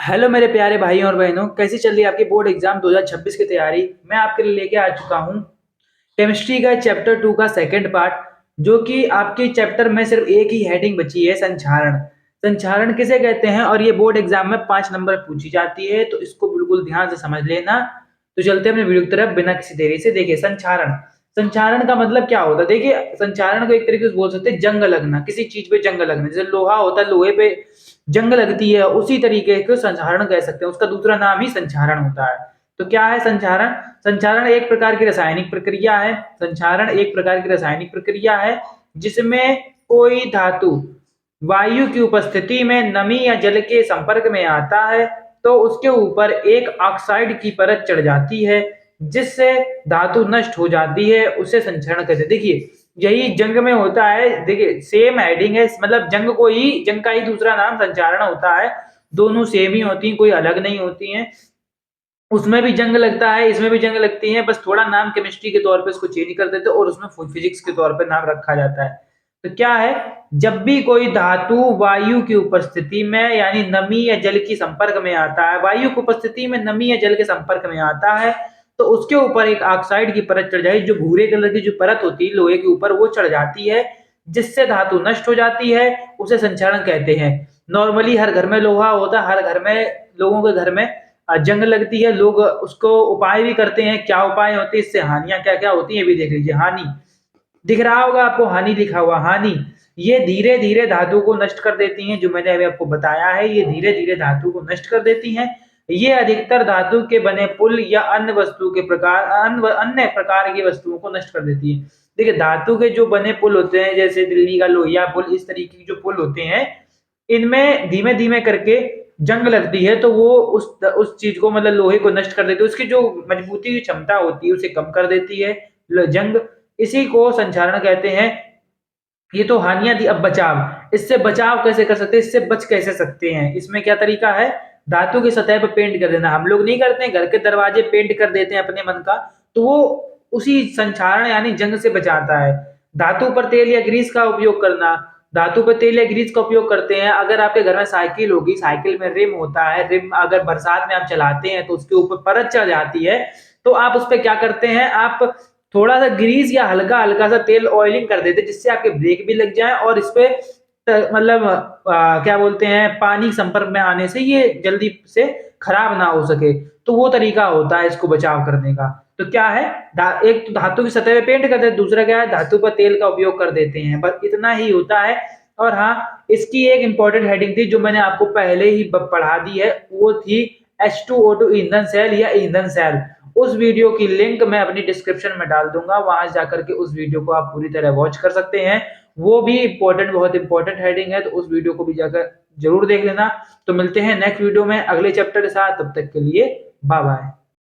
Hello मेरे प्यारे भाइयों और बहनों, कैसी चल रही है आपकी बोर्ड एग्जाम 2026 की तैयारी। मैं आपके लिए लेके आ चुका हूँ केमिस्ट्री का चैप्टर 2 का सेकंड पार्ट, जो कि आपके चैप्टर में सिर्फ एक ही हेडिंग बची है, संक्षारण। संक्षारण किसे कहते हैं और ये बोर्ड एग्जाम में 5 नंबर पूछी जाती है, तो इसको बिल्कुल ध्यान से समझ लेना। तो चलते हैं अपने वीडियो की तरफ बिना किसी देरी से। देखिए, संक्षारण संक्षारण का मतलब क्या होता है। देखिए, संक्षारण को एक तरीके से बोल सकते हैं जंग लगना, किसी चीज पे जंग लगना। जैसे लोहा होता है, लोहे पे जंग लगती है, उसी तरीके को संक्षारण कह सकते हैं। उसका दूसरा नाम ही संक्षारण होता है। तो क्या है संक्षारण? संक्षारण एक प्रकार की रासायनिक प्रक्रिया है। संक्षारण एक प्रकार की रासायनिक प्रक्रिया है जिसमें कोई धातु वायु की उपस्थिति में नमी या जल के संपर्क में आता है, तो उसके ऊपर एक ऑक्साइड की परत चढ़ जाती है, जिससे धातु नष्ट हो जाती है। उसे संक्षारण कहते हैं। देखिए, यही जंग में होता है। देखिए, सेम हेडिंग है, मतलब जंग का ही दूसरा नाम संचारण होता है। दोनों सेम ही होती हैं, कोई अलग नहीं होती हैं। उसमें भी जंग लगता है, इसमें भी जंग लगती है, बस थोड़ा नाम केमिस्ट्री के तौर पे इसको चेंज कर देते हैं और उसमें फिजिक्स के तौर पे नाम रखा जाता है। तो क्या है, जब भी कोई धातु वायु की उपस्थिति में यानी नमी या जल की संपर्क में आता है, वायु की उपस्थिति में नमी या जल के संपर्क में आता है, तो उसके ऊपर एक ऑक्साइड की परत चढ़ जाएगी। जो भूरे कलर की जो परत होती है लोहे के ऊपर, वो चढ़ जाती है, जिससे धातु नष्ट हो जाती है। उसे संक्षारण कहते हैं। नॉर्मली हर घर में लोहा होता है, हर घर में, लोगों के घर में जंग लगती है। लोग उसको उपाय भी करते हैं। क्या उपाय होते हैं, इससे हानियां क्या क्या होती है भी देख लीजिए। हानि दिख रहा होगा आपको, हानि लिखा हुआ, हानि। ये धीरे धीरे धातु को नष्ट कर देती हैं, जो मैंने अभी आपको बताया है। ये धीरे धीरे धातु को नष्ट कर देती हैं। ये अधिकतर धातु के बने पुल या अन्य वस्तु के प्रकार अन्य प्रकार की वस्तुओं को नष्ट कर देती है। देखिए, धातु के जो बने पुल होते हैं, जैसे दिल्ली का लोहिया पुल, इस तरीके के जो पुल होते हैं, इनमें धीमे धीमे करके जंग लगती है, तो वो उस चीज को, मतलब लोहे को नष्ट कर देती है। उसकी जो मजबूती की क्षमता होती है उसे कम कर देती है जंग। इसी को संक्षारण कहते हैं। ये तो हानियां दी। अब बचाव, इससे बचाव कैसे कर सकते हैं, इससे बच कैसे सकते हैं? इसमें क्या तरीका है, धातु की सतह पर पेंट कर देना। हम लोग नहीं करते हैं, घर के दरवाजे पेंट कर देते हैं अपने मन का, तो वो उसी संक्षारण यानी जंग से बचाता है। धातु पर तेल या ग्रीस का उपयोग करना। धातु पर तेल या ग्रीस का उपयोग करते हैं। अगर आपके घर में साइकिल होगी, साइकिल में रिम होता है, रिम अगर बरसात में आप चलाते हैं तो उसके ऊपर परत चढ़ जाती है, तो आप उस पर क्या करते हैं, आप थोड़ा सा ग्रीस या हल्का हल्का सा तेल ऑयलिंग कर देते, जिससे आपके ब्रेक भी लग जाए और इस पे मतलब क्या बोलते हैं, पानी संपर्क में आने से ये जल्दी से खराब ना हो सके। तो वो तरीका होता है इसको बचाव करने का। तो क्या है, एक तो धातु की सतह पे पेंट करते हैं, दूसरा क्या है, धातु पर तेल का उपयोग कर देते हैं। बस इतना ही होता है। और हाँ, इसकी एक इंपॉर्टेंट हेडिंग थी जो मैंने आपको पहले ही पढ़ा दी है, वो थी H2O2 ईंधन सेल या ईंधन सेल। उस वीडियो की लिंक मैं अपनी डिस्क्रिप्शन में डाल दूंगा, वहां जाकर के उस वीडियो को आप पूरी तरह वॉच कर सकते हैं। वो भी इंपॉर्टेंट, बहुत इंपॉर्टेंट हेडिंग है, तो उस वीडियो को भी जाकर जरूर देख लेना। तो मिलते हैं नेक्स्ट वीडियो में अगले चैप्टर के साथ, तब तक के लिए बाय बाय।